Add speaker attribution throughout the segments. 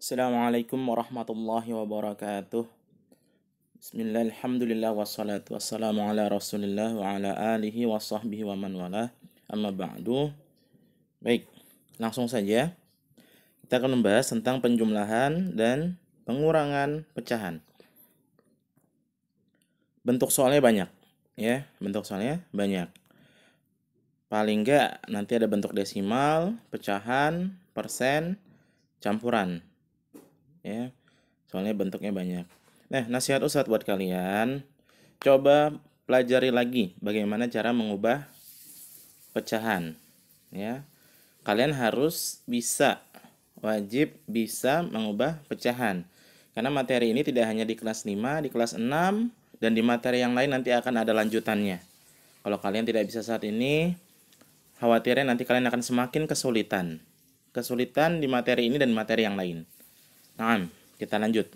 Speaker 1: Assalamualaikum warahmatullahi wabarakatuh. Bismillah, alhamdulillah, wassalatu wassalamu ala rasulillah wa ala alihi wa sahbihi wa man walah. Amma ba'du. Baik, langsung saja. Kita akan membahas tentang penjumlahan dan pengurangan pecahan. Bentuk soalnya banyak, ya. Bentuk soalnya banyak. Paling enggak nanti ada bentuk desimal, pecahan, persen, campuran. Ya. Soalnya bentuknya banyak. Nah, nasihat Ustadz buat kalian, coba pelajari lagi bagaimana cara mengubah pecahan. Ya, kalian harus wajib bisa mengubah pecahan. Karena materi ini tidak hanya di kelas 5, di kelas 6, dan di materi yang lain nanti akan ada lanjutannya. Kalau kalian tidak bisa saat ini, khawatirnya nanti kalian akan semakin kesulitan. Kesulitan di materi ini dan materi yang lain. Nah, kita lanjut.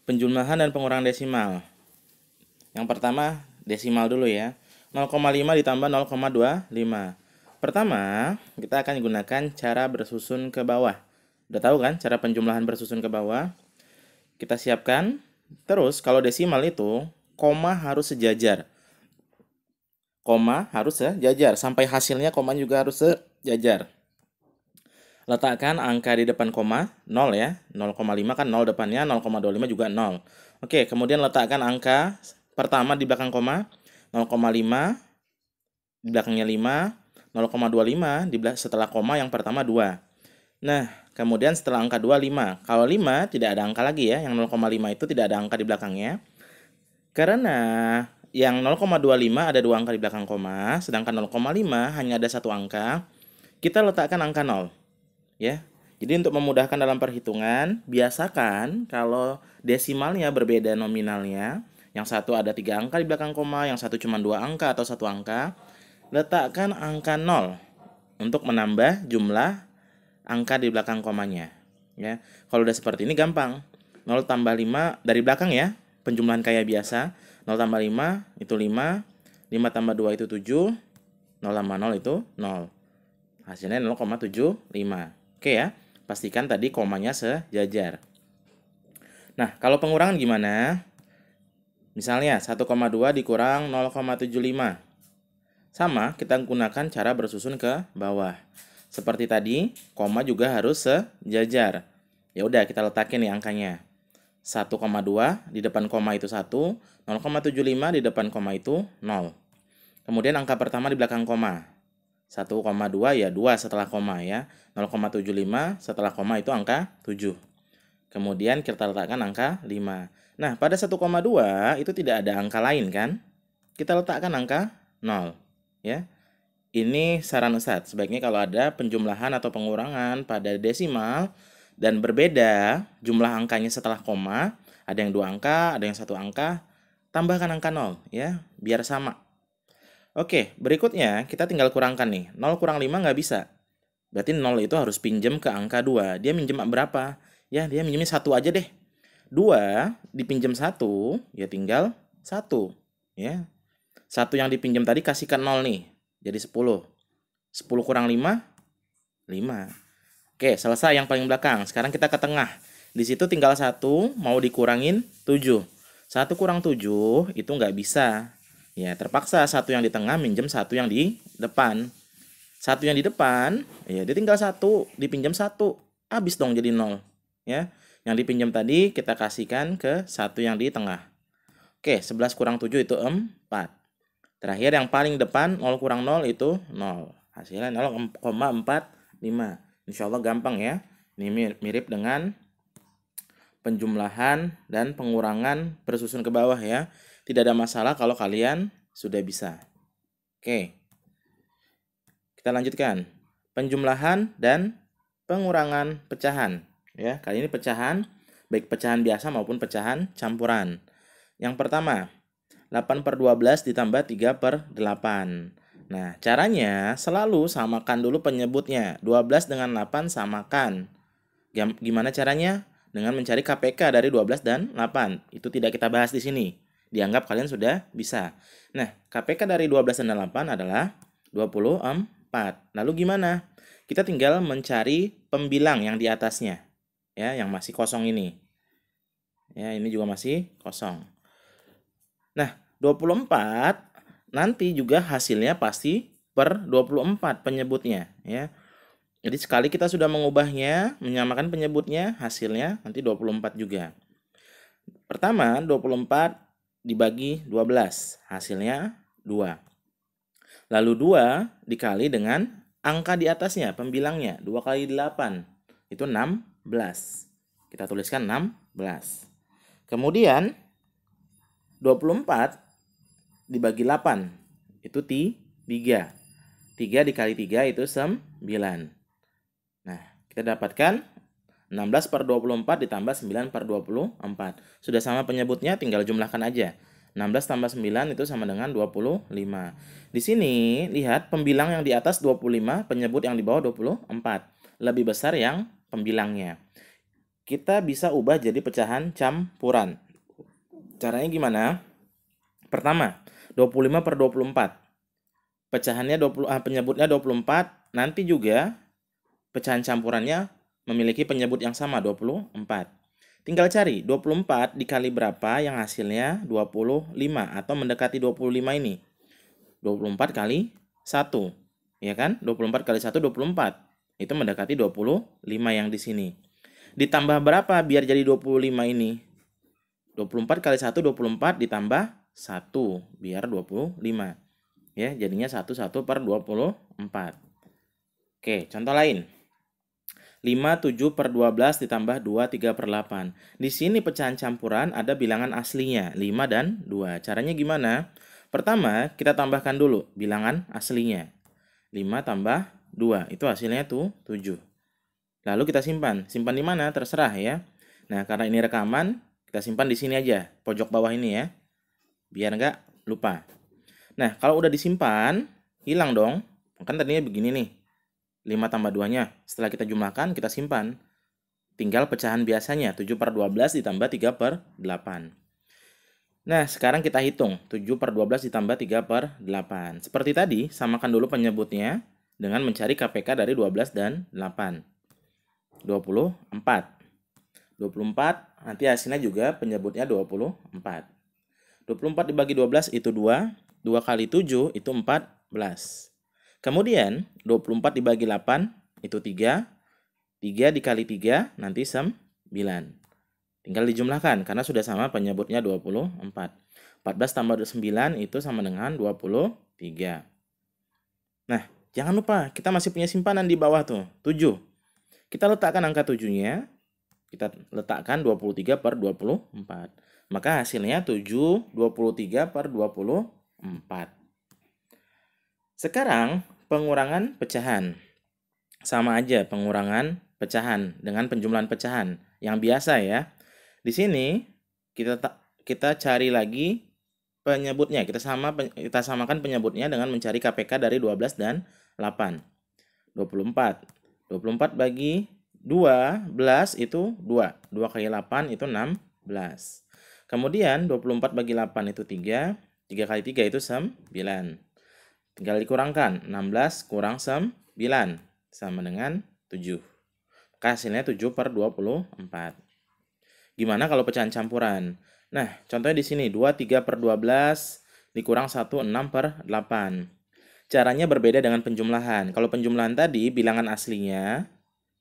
Speaker 1: Penjumlahan dan pengurangan desimal. Yang pertama, desimal dulu ya. 0,5 ditambah 0,25. Pertama, kita akan gunakan cara bersusun ke bawah. Udah tahu kan cara penjumlahan bersusun ke bawah? Kita siapkan. Terus, kalau desimal itu, koma harus sejajar. Koma harus sejajar. Sampai hasilnya koma juga harus sejajar. Letakkan angka di depan koma, 0 ya. 0,5 kan 0 depannya, 0,25 juga 0. Oke, kemudian letakkan angka pertama di belakang koma, 0,5, di belakangnya 5, 0,25, setelah koma yang pertama 2. Nah, kemudian setelah angka 2, 5. Kalau 5 tidak ada angka lagi ya, yang 0,5 itu tidak ada angka di belakangnya. Karena yang 0,25 ada 2 angka di belakang koma, sedangkan 0,5 hanya ada 1 angka, kita letakkan angka 0. Ya, jadi untuk memudahkan dalam perhitungan, biasakan kalau desimalnya berbeda nominalnya, yang satu ada 3 angka di belakang koma, yang satu cuma 2 angka atau 1 angka, letakkan angka 0 untuk menambah jumlah angka di belakang komanya. Ya, kalau udah seperti ini gampang. 0 tambah 5 dari belakang ya, penjumlahan kayak biasa. 0 tambah 5 itu 5, 5 tambah 2 itu 7, 0 tambah 0 itu 0. Hasilnya 0,75. Oke ya, pastikan tadi komanya sejajar. Nah, kalau pengurangan gimana? Misalnya 1,2 dikurang 0,75. Sama, kita gunakan cara bersusun ke bawah. Seperti tadi, koma juga harus sejajar. Ya udah, kita letakin nih angkanya. 1,2 di depan koma itu 1, 0,75 di depan koma itu 0. Kemudian angka pertama di belakang koma. 1,2 ya 2 setelah koma ya. 0,75 setelah koma itu angka 7. Kemudian kita letakkan angka 5. Nah, pada 1,2 itu tidak ada angka lain kan? Kita letakkan angka 0 ya. Ini saran Ustadz, sebaiknya kalau ada penjumlahan atau pengurangan pada desimal dan berbeda jumlah angkanya setelah koma, ada yang 2 angka, ada yang 1 angka, tambahkan angka 0 ya, biar sama. Oke, berikutnya kita tinggal kurangkan nih. 0 kurang 5 nggak bisa. Berarti 0 itu harus pinjem ke angka 2. Dia minjem berapa? Ya, dia minjemnya 1 aja deh. 2 dipinjam 1, ya tinggal 1. Ya. 1 yang dipinjam tadi kasihkan 0 nih. Jadi 10. 10 kurang 5, 5. Oke, selesai yang paling belakang. Sekarang kita ke tengah. Di situ tinggal 1, mau dikurangin 7. 1 kurang 7 itu nggak bisa. Ya, terpaksa 1 yang di tengah minjem 1 yang di depan. 1 yang di depan, ya dia tinggal 1, dipinjam 1. Habis dong jadi 0. Ya, yang dipinjam tadi kita kasihkan ke 1 yang di tengah. Oke, 11 kurang 7 itu 4. Terakhir yang paling depan 0 kurang 0 itu 0. Hasilnya 0,45. Insya Allah gampang ya. Ini mirip dengan penjumlahan dan pengurangan bersusun ke bawah ya. Tidak ada masalah kalau kalian sudah bisa. Oke. Kita lanjutkan. Penjumlahan dan pengurangan pecahan. Ya, kali ini pecahan, baik pecahan biasa maupun pecahan campuran. Yang pertama, 8/12 ditambah 3/8. Nah, caranya selalu samakan dulu penyebutnya. 12 dengan 8 samakan. Gimana caranya? Dengan mencari KPK dari 12 dan 8. Itu tidak kita bahas di sini. Dianggap kalian sudah bisa. Nah, KPK dari 12 dan 8 adalah 24. Lalu gimana? Kita tinggal mencari pembilang yang di atasnya. ya, yang masih kosong ini. Ya, ini juga masih kosong. Nah, 24 nanti juga hasilnya pasti per 24 penyebutnya, ya. Jadi sekali kita sudah mengubahnya, menyamakan penyebutnya, hasilnya nanti 24 juga. Pertama, 24 dibagi 12, hasilnya 2. Lalu 2 dikali dengan angka di atasnya, pembilangnya. 2 kali 8, itu 16. Kita tuliskan 16. Kemudian, 24 dibagi 8, itu 3. 3 dikali 3 itu 9. Nah, kita dapatkan 16 per 24 ditambah 9 per 24. Sudah sama penyebutnya, tinggal jumlahkan aja. 16 tambah 9 itu sama dengan 25. Di sini, lihat pembilang yang di atas 25, penyebut yang di bawah 24. Lebih besar yang pembilangnya. Kita bisa ubah jadi pecahan campuran. Caranya gimana? Pertama, 25 per 24. Pecahannya penyebutnya 24, nanti juga pecahan campurannya memiliki penyebut yang sama, 24. Tinggal cari 24 dikali berapa yang hasilnya 25 atau mendekati 25 ini. 24 kali 1. Ya kan? 24 kali 1 24. Itu mendekati 25 yang di sini. Ditambah berapa biar jadi 25 ini? 24 kali 1 24 ditambah 1 biar 25. Ya, jadinya 1 per 24. Oke, contoh lain. 5, 7 per 12 ditambah 2, 3 per 8. Di sini pecahan campuran ada bilangan aslinya, 5 dan 2. Caranya gimana? Pertama, kita tambahkan dulu bilangan aslinya. 5 tambah 2, itu hasilnya tuh 7. Lalu kita simpan. Simpan di mana? Terserah ya. Nah, karena ini rekaman, kita simpan di sini aja, pojok bawah ini ya. Biar nggak lupa. Nah, kalau udah disimpan, hilang dong. Kan tadinya begini nih. 5 tambah 2-nya. Setelah kita jumlahkan, kita simpan. Tinggal pecahan biasanya, 7 per 12 ditambah 3 per 8. Nah, sekarang kita hitung. 7 per 12 ditambah 3 per 8. Seperti tadi, samakan dulu penyebutnya dengan mencari KPK dari 12 dan 8. 24. 24, nanti hasilnya juga penyebutnya 24. 24 dibagi 12 itu 2. 2 kali 7 itu 14. Kemudian 24 dibagi 8 itu 3. 3 dikali 3 nanti 9. Tinggal dijumlahkan karena sudah sama penyebutnya 24. 14 tambah 9 itu sama dengan 23. Nah, jangan lupa kita masih punya simpanan di bawah tuh, 7. Kita letakkan angka 7-nya. Kita letakkan 23 per 24. Maka hasilnya 7, 23 per 24. Sekarang pengurangan pecahan. Sama aja pengurangan pecahan dengan penjumlahan pecahan yang biasa ya. Di sini kita cari lagi penyebutnya. Kita samakan penyebutnya dengan mencari KPK dari 12 dan 8. 24. 24 bagi 12 itu 2. 2 kali 8 itu 16. Kemudian 24 bagi 8 itu 3. 3 kali 3 itu 9. Tinggal dikurangkan. 16 kurang 9 sama dengan 7. Maka hasilnya 7 per 24. Gimana kalau pecahan campuran? Nah, contohnya di sini 2, 3 per 12 dikurang 1, 6 per 8. Caranya berbeda dengan penjumlahan. Kalau penjumlahan tadi bilangan aslinya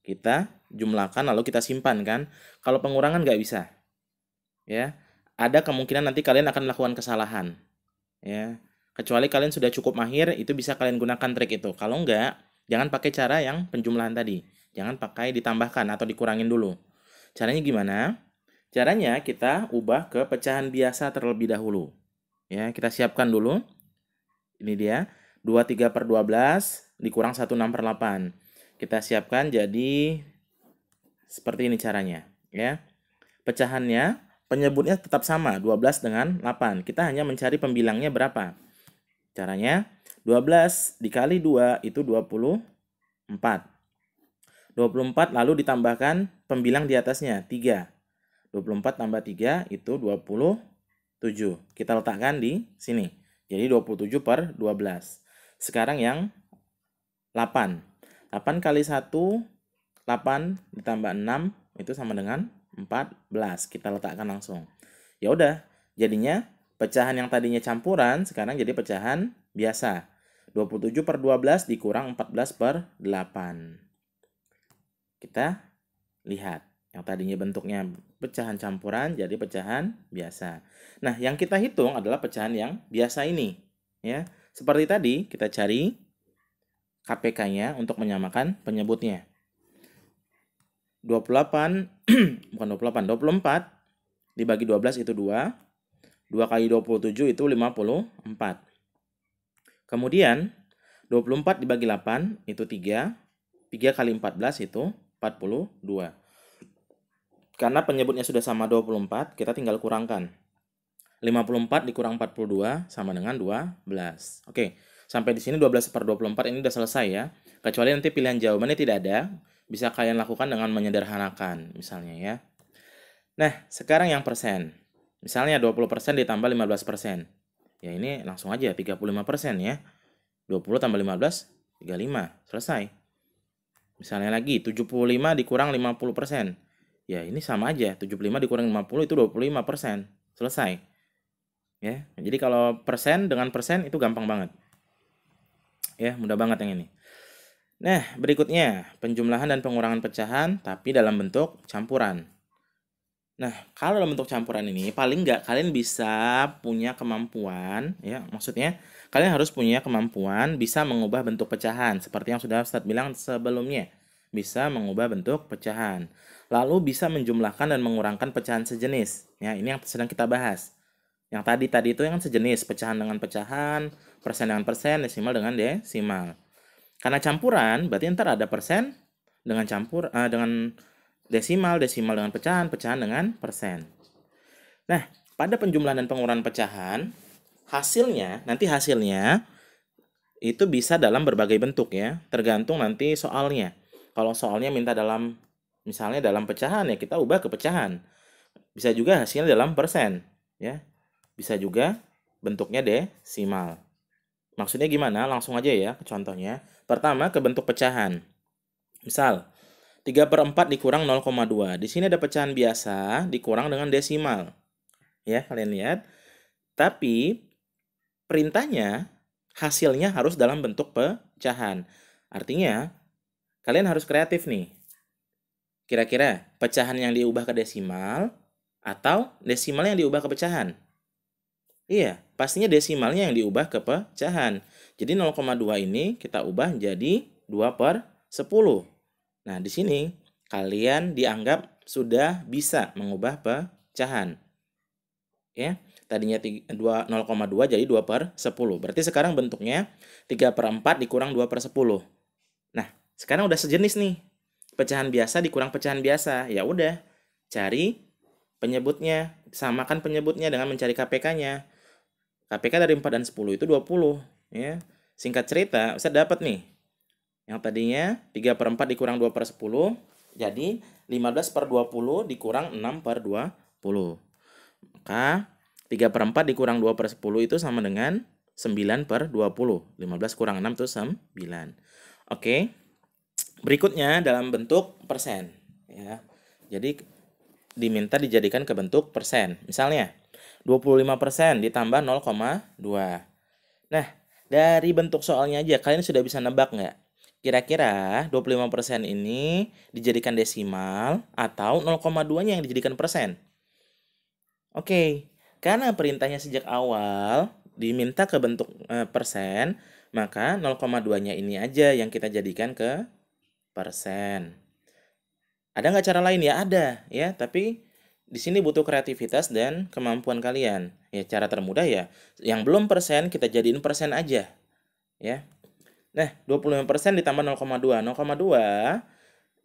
Speaker 1: kita jumlahkan lalu kita simpan kan. Kalau pengurangan nggak bisa. Ya. Ada kemungkinan nanti kalian akan melakukan kesalahan. Ya. Kecuali kalian sudah cukup mahir, itu bisa kalian gunakan trik itu. Kalau enggak, jangan pakai cara yang penjumlahan tadi. Jangan pakai ditambahkan atau dikurangin dulu. Caranya gimana? Caranya kita ubah ke pecahan biasa terlebih dahulu. Ya, kita siapkan dulu. Ini dia. 2, 3 per 12 dikurang 1, 6 per 8. Kita siapkan jadi seperti ini caranya. Ya. Pecahannya, penyebutnya tetap sama, 12 dengan 8. Kita hanya mencari pembilangnya berapa. Caranya 12 dikali 2 itu 24. 24 lalu ditambahkan pembilang di atasnya 3. 24 tambah 3 itu 27. Kita letakkan di sini. Jadi 27 per 12. Sekarang yang 8. 8 kali 1, 8 ditambah 6, itu sama dengan 14. Kita letakkan langsung. Ya udah, jadinya pecahan yang tadinya campuran sekarang jadi pecahan biasa. 27 per 12 dikurang 14 per 8. Kita lihat. Yang tadinya bentuknya pecahan campuran jadi pecahan biasa. Nah, yang kita hitung adalah pecahan yang biasa ini. Ya, seperti tadi kita cari KPK-nya untuk menyamakan penyebutnya. 28, bukan 28, 24 dibagi 12 itu 2. 2 kali 27 itu 54. Kemudian, 24 dibagi 8 itu 3. 3 kali 14 itu 42. Karena penyebutnya sudah sama 24, kita tinggal kurangkan. 54 dikurang 42 sama dengan 12. Oke, sampai di sini 12 per 24 ini udah selesai ya. Kecuali nanti pilihan jawabannya tidak ada, bisa kalian lakukan dengan menyederhanakan misalnya ya. Nah, sekarang yang persen. Misalnya 20% ditambah 15%. Ya ini langsung aja 35% ya. 20 tambah 15, 35. Selesai. Misalnya lagi 75 dikurang 50%. Ya, ini sama aja. 75 dikurang 50 itu 25%. Selesai. Ya, jadi kalau persen dengan persen itu gampang banget. Ya, mudah banget yang ini. Nah, berikutnya penjumlahan dan pengurangan pecahan tapi dalam bentuk campuran. Nah, kalau dalam bentuk campuran ini paling nggak kalian bisa punya kemampuan, ya, maksudnya kalian harus punya kemampuan bisa mengubah bentuk pecahan seperti yang sudah Ustadz bilang sebelumnya. Bisa mengubah bentuk pecahan. Lalu bisa menjumlahkan dan mengurangkan pecahan sejenis. Ya, ini yang sedang kita bahas. Yang tadi itu yang sejenis, pecahan dengan pecahan, persen dengan persen, desimal dengan desimal. Karena campuran, berarti ntar ada persen dengan dengan desimal, desimal dengan pecahan, pecahan dengan persen. Nah, pada penjumlahan dan pengurangan pecahan, nanti hasilnya itu bisa dalam berbagai bentuk ya, tergantung nanti soalnya. Kalau soalnya minta misalnya dalam pecahan ya kita ubah ke pecahan. Bisa juga hasilnya dalam persen ya. Bisa juga bentuknya desimal. Maksudnya gimana? Langsung aja ya ke contohnya. Pertama ke bentuk pecahan. Misal 3/4 dikurang 0,2. Di sini ada pecahan biasa dikurang dengan desimal. Ya, kalian lihat. Tapi perintahnya hasilnya harus dalam bentuk pecahan. Artinya kalian harus kreatif nih. Kira-kira pecahan yang diubah ke desimal atau desimal yang diubah ke pecahan? Iya, pastinya desimalnya yang diubah ke pecahan. Jadi 0,2 ini kita ubah jadi 2/10. Nah, di sini kalian dianggap sudah bisa mengubah pecahan. Ya, tadinya 0,2 jadi 2/10. Berarti sekarang bentuknya 3/4 dikurang 2/10. Nah, sekarang udah sejenis nih. Pecahan biasa dikurang pecahan biasa. Ya udah, cari penyebutnya, samakan penyebutnya dengan mencari KPK-nya. KPK dari 4 dan 10 itu 20. Ya. Singkat cerita, Ustaz dapat nih. Yang tadinya 3/4 dikurang 2/10, jadi 15/20 dikurang 6/20. Maka 3/4 dikurang 2/10 itu sama dengan 9/20. 15 kurang 6 itu 9. Oke. Berikutnya dalam bentuk persen. Ya. Jadi diminta dijadikan ke bentuk persen. Misalnya 25% ditambah 0,2. Nah, dari bentuk soalnya aja kalian sudah bisa nebak nggak? Kira-kira 25% ini dijadikan desimal atau 0,2-nya yang dijadikan persen? Oke, karena perintahnya sejak awal diminta ke bentuk persen, maka 0,2-nya ini aja yang kita jadikan ke persen. Ada nggak cara lain? Ya ada, ya. Tapi di sini butuh kreativitas dan kemampuan kalian. Ya, cara termudah ya, yang belum persen kita jadiin persen aja. Ya. Nah, 25% ditambah 0,2. 0,2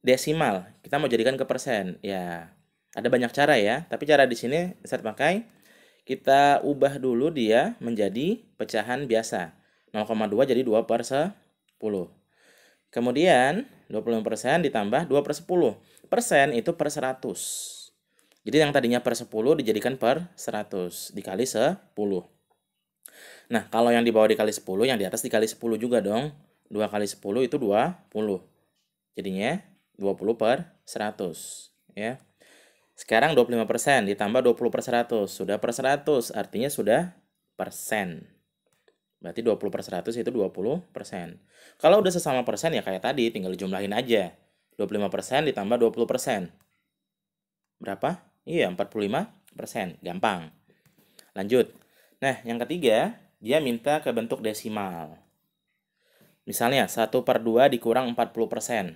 Speaker 1: desimal. Kita mau jadikan ke persen. Ya, ada banyak cara ya. Tapi cara di sini saya pakai, kita ubah dulu dia menjadi pecahan biasa. 0,2 jadi 2/10. Kemudian 25% ditambah 2/10. Persen itu per 100. Jadi yang tadinya per 10 dijadikan per 100 dikali 10. Nah, kalau yang di bawah dikali 10, yang di atas dikali 10 juga dong. 2 kali 10 itu 20. Jadinya 20/100. ya. Sekarang 25% ditambah 20/100. Sudah per 100, artinya sudah persen. Berarti 20/100 itu 20%. Kalau udah sesama persen ya kayak tadi, tinggal jumlahin aja. 25% ditambah 20%. Berapa? Iya, 45%. Gampang. Lanjut. Nah, yang ketiga, dia minta ke bentuk desimal. Misalnya, 1/2 dikurang 40%.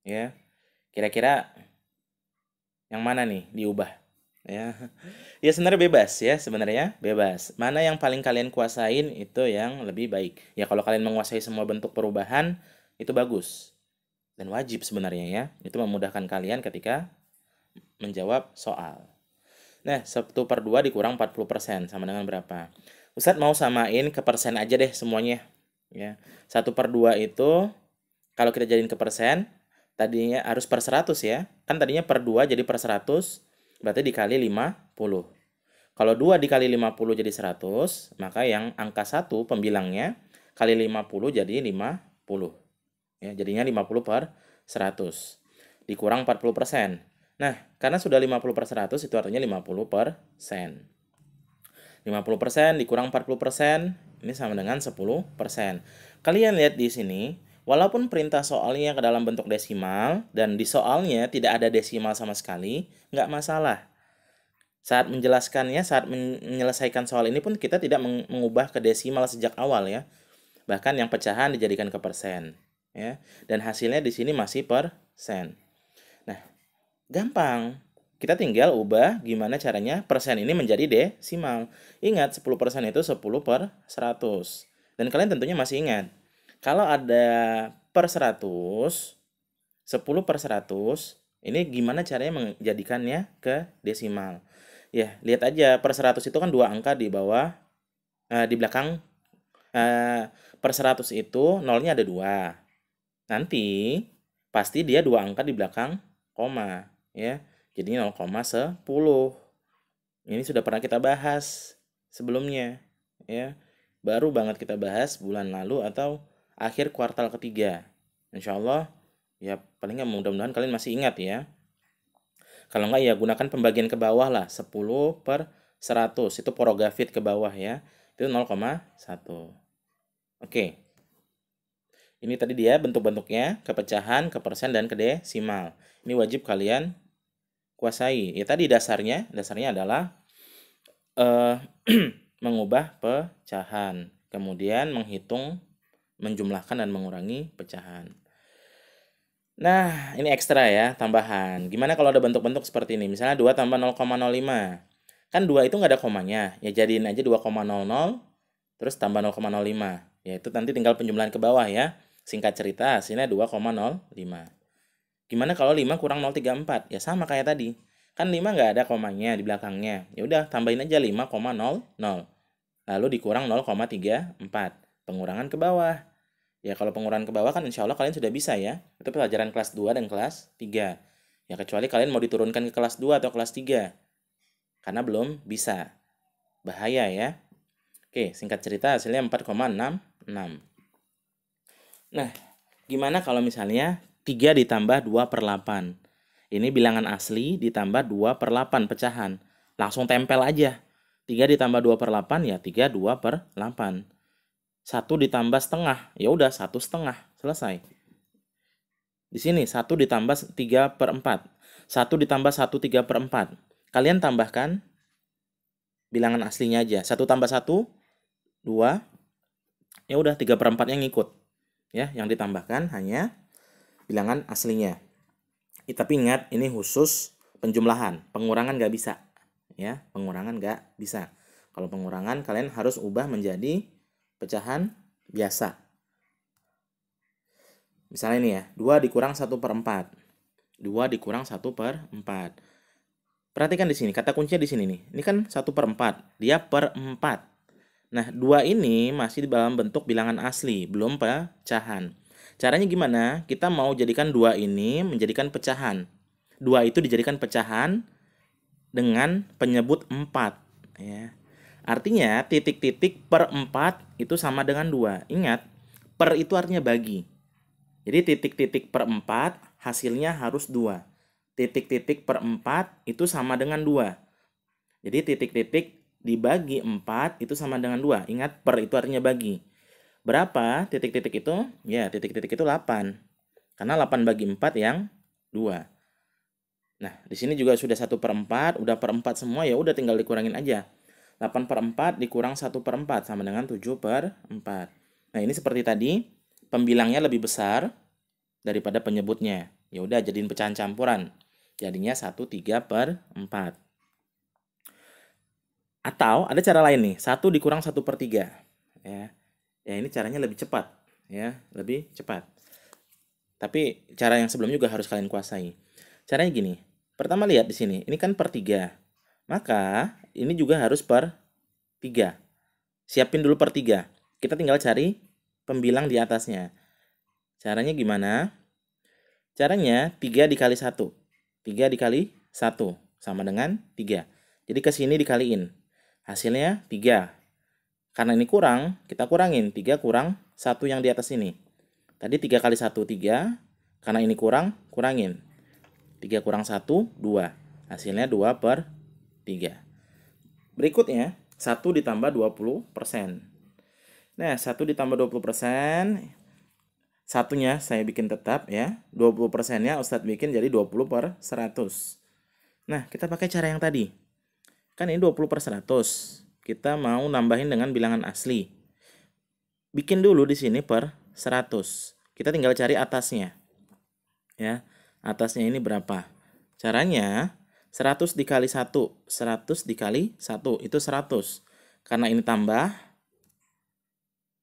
Speaker 1: Ya, kira-kira yang mana nih diubah? Ya, ya sebenarnya bebas ya, sebenarnya bebas. Mana yang paling kalian kuasain itu yang lebih baik. Ya kalau kalian menguasai semua bentuk perubahan, itu bagus. Dan wajib sebenarnya ya. Itu memudahkan kalian ketika menjawab soal. Nah, 1/2 dikurang 40% sama dengan berapa? Ustadz mau samain ke persen aja deh semuanya. Ya, 1/2 itu kalau kita jadiin ke persen, tadinya harus per 100 ya. Kan tadinya per 2 jadi per 100, berarti dikali 50. Kalau 2 dikali 50 jadi 100, maka yang angka 1 pembilangnya kali 50 jadi 50. Ya, jadinya 50 per 100. Dikurang 40%. Nah, karena sudah 50 per 100 itu artinya 50%. 50% dikurang 40%, ini sama dengan 10%. Kalian lihat di sini, walaupun perintah soalnya ke dalam bentuk desimal, dan di soalnya tidak ada desimal sama sekali, nggak masalah. Saat menjelaskannya, saat menyelesaikan soal ini pun kita tidak mengubah ke desimal sejak awal ya. Bahkan yang pecahan dijadikan ke persen. Ya. Dan hasilnya di sini masih persen. Nah, gampang. Kita tinggal ubah gimana caranya persen ini menjadi desimal. Ingat, 10% itu 10/100. Dan kalian tentunya masih ingat. Kalau ada per 100, 10/100, ini gimana caranya menjadikannya ke desimal. Ya, lihat aja, per 100 itu kan 2 angka di bawah, di belakang, per 100 itu nolnya ada 2. Nanti pasti dia 2 angka di belakang koma ya. Jadi 0,10. Ini sudah pernah kita bahas sebelumnya ya. Baru banget kita bahas bulan lalu atau akhir kuartal ketiga. Insya Allah ya paling nggak mudah-mudahan kalian masih ingat ya. Kalau nggak ya gunakan pembagian ke bawah lah. 10/100 itu porogafit ke bawah ya. Itu 0,1. Oke. Ini tadi dia bentuk-bentuknya, kepecahan, ke persen, dan ke desimal. Ini wajib kalian kuasai. Ya tadi dasarnya adalah mengubah pecahan. Kemudian menghitung, menjumlahkan, dan mengurangi pecahan. Nah, ini ekstra ya, tambahan. Gimana kalau ada bentuk-bentuk seperti ini? Misalnya 2 tambah 0,05. Kan 2 itu nggak ada komanya. Ya jadiin aja 2,00, terus tambah 0,05. Ya itu nanti tinggal penjumlahan ke bawah ya. Singkat cerita hasilnya 2,05. Gimana kalau 5 kurang 0,34? Ya sama kayak tadi. Kan 5 nggak ada komanya di belakangnya. Ya udah tambahin aja 5,00. Lalu dikurang 0,34. Pengurangan ke bawah. Ya kalau pengurangan ke bawah kan insya Allah kalian sudah bisa ya. Itu pelajaran kelas 2 dan kelas 3. Ya kecuali kalian mau diturunkan ke kelas 2 atau kelas 3. Karena belum bisa. Bahaya ya. Oke, singkat cerita hasilnya 4,66. Nah, gimana kalau misalnya 3 ditambah 2/8? Ini bilangan asli ditambah 2/8 pecahan. Langsung tempel aja. 3 ditambah 2/8 ya 3 2/8. 1 ditambah setengah, ya udah 1/2, selesai. Di sini 1 ditambah 3/4. 1 ditambah 1 3/4. Kalian tambahkan bilangan aslinya aja. 1 tambah 1, 2. Ya udah 3/4 yang ngikut. Ya, yang ditambahkan hanya bilangan aslinya. Tapi ingat, ini khusus penjumlahan. Pengurangan nggak bisa. Ya, pengurangan nggak bisa. Kalau pengurangan kalian harus ubah menjadi pecahan biasa. Misalnya ini ya, 2 dikurang 1/4. 2 dikurang 1/4. Perhatikan di sini, kata kuncinya di sini nih. Ini kan 1/4, dia per 4. Nah, 2 ini masih di dalam bentuk bilangan asli, belum pecahan. Caranya gimana? Kita mau jadikan 2 ini menjadikan pecahan. 2 itu dijadikan pecahan dengan penyebut 4. Ya. Artinya titik-titik per 4 itu sama dengan 2. Ingat, per itu artinya bagi. Jadi titik-titik per 4 hasilnya harus 2. titik-titik per 4 itu sama dengan 2. Jadi titik-titik dibagi 4 itu sama dengan 2. Ingat, per itu artinya bagi. Berapa titik-titik itu? Ya, titik-titik itu 8. Karena 8 bagi 4 yang 2. Nah, di sini juga sudah 1/4, udah per 4 semua, ya udah tinggal dikurangin aja. 8/4 dikurang 1/4 sama dengan 7/4. Nah, ini seperti tadi, pembilangnya lebih besar daripada penyebutnya. Ya udah jadiin pecahan campuran. Jadinya 1/3/4. Atau ada cara lain nih, 1 dikurang 1/3. Ya. Ya, ini caranya lebih cepat, ya, lebih cepat. Tapi cara yang sebelumnya juga harus kalian kuasai. Caranya gini. Pertama lihat di sini, ini kan per 3. Maka ini juga harus per 3. Siapin dulu per 3. Kita tinggal cari pembilang di atasnya. Caranya gimana? Caranya 3 dikali 1. 3 dikali 1 sama dengan 3. Jadi ke sini dikaliin. Hasilnya 3. Karena ini kurang, kita kurangin. 3 kurang 1 yang di atas ini. Tadi 3 kali 1, 3. Karena ini kurang, kurangin. 3 kurang 1, 2. Hasilnya 2/3. Berikutnya, 1 ditambah 20%. Nah, 1 ditambah 20%, satunya saya bikin tetap ya. 20%-nya Ustadz bikin jadi 20/100. Nah, kita pakai cara yang tadi. Kan ini 20/100. Kita mau nambahin dengan bilangan asli. Bikin dulu di sini per 100. Kita tinggal cari atasnya. Ya, atasnya ini berapa? Caranya 100 dikali 1, 100 dikali 1 itu 100. Karena ini tambah,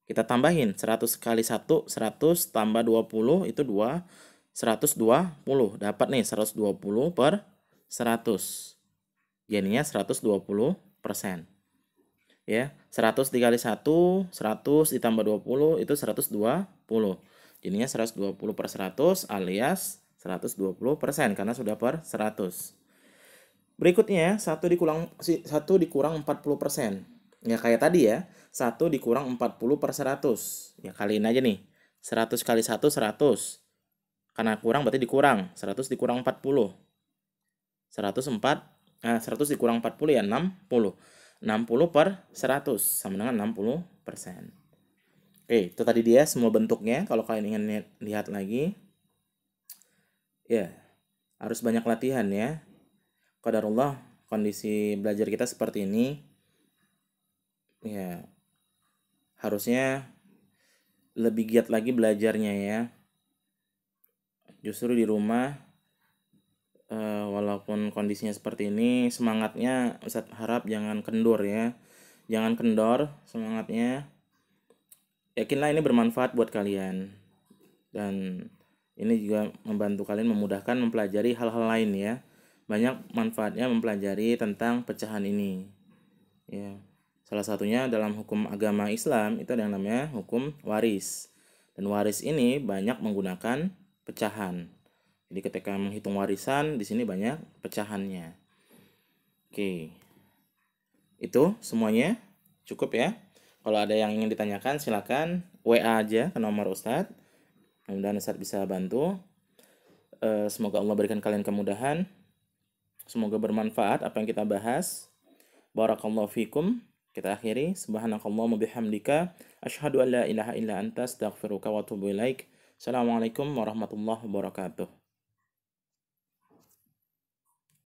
Speaker 1: kita tambahin 100 kali 1, 100 tambah 20 itu 2, 120. Dapat nih 120/100. Jadinya 120%. Ya, 100 dikali 1, 100 ditambah 20 itu 120. Jadinya 120/100 alias 120% karena sudah per 100. Berikutnya 1 dikurang 40%. Ya kayak tadi ya, 1 dikurang 40/100. Ya kaliin aja nih. 100 kali 1 100. Karena kurang berarti dikurang. 100 dikurang 40. 100 dikurang 40 ya 60. 60/100 sama dengan 60%. Oke, itu tadi dia semua bentuknya. Kalau kalian ingin lihat lagi, ya harus banyak latihan ya. Qadarullah, kondisi belajar kita seperti ini, ya harusnya lebih giat lagi belajarnya ya. Justru di rumah, walaupun kondisinya seperti ini, semangatnya Ustadz harap jangan kendor ya. Jangan kendor semangatnya. Yakinlah ini bermanfaat buat kalian. Dan ini juga membantu kalian memudahkan mempelajari hal-hal lain ya. Banyak manfaatnya mempelajari tentang pecahan ini. Ya. Salah satunya dalam hukum agama Islam itu ada yang namanya hukum waris. Dan waris ini banyak menggunakan pecahan. Jadi ketika menghitung warisan di sini banyak pecahannya. Oke. Itu semuanya cukup ya. Kalau ada yang ingin ditanyakan silakan WA aja ke nomor Ustadz. Mudah-mudahan Ustadz bisa bantu. Semoga Allah berikan kalian kemudahan. Semoga bermanfaat apa yang kita bahas. Barakallahu fikum. Kita akhiri. Subhanakallahumma bihamdika. Asyhadu an la ilaha illa anta astaghfiruka wa atubu ilaik. Assalamualaikum warahmatullahi wabarakatuh.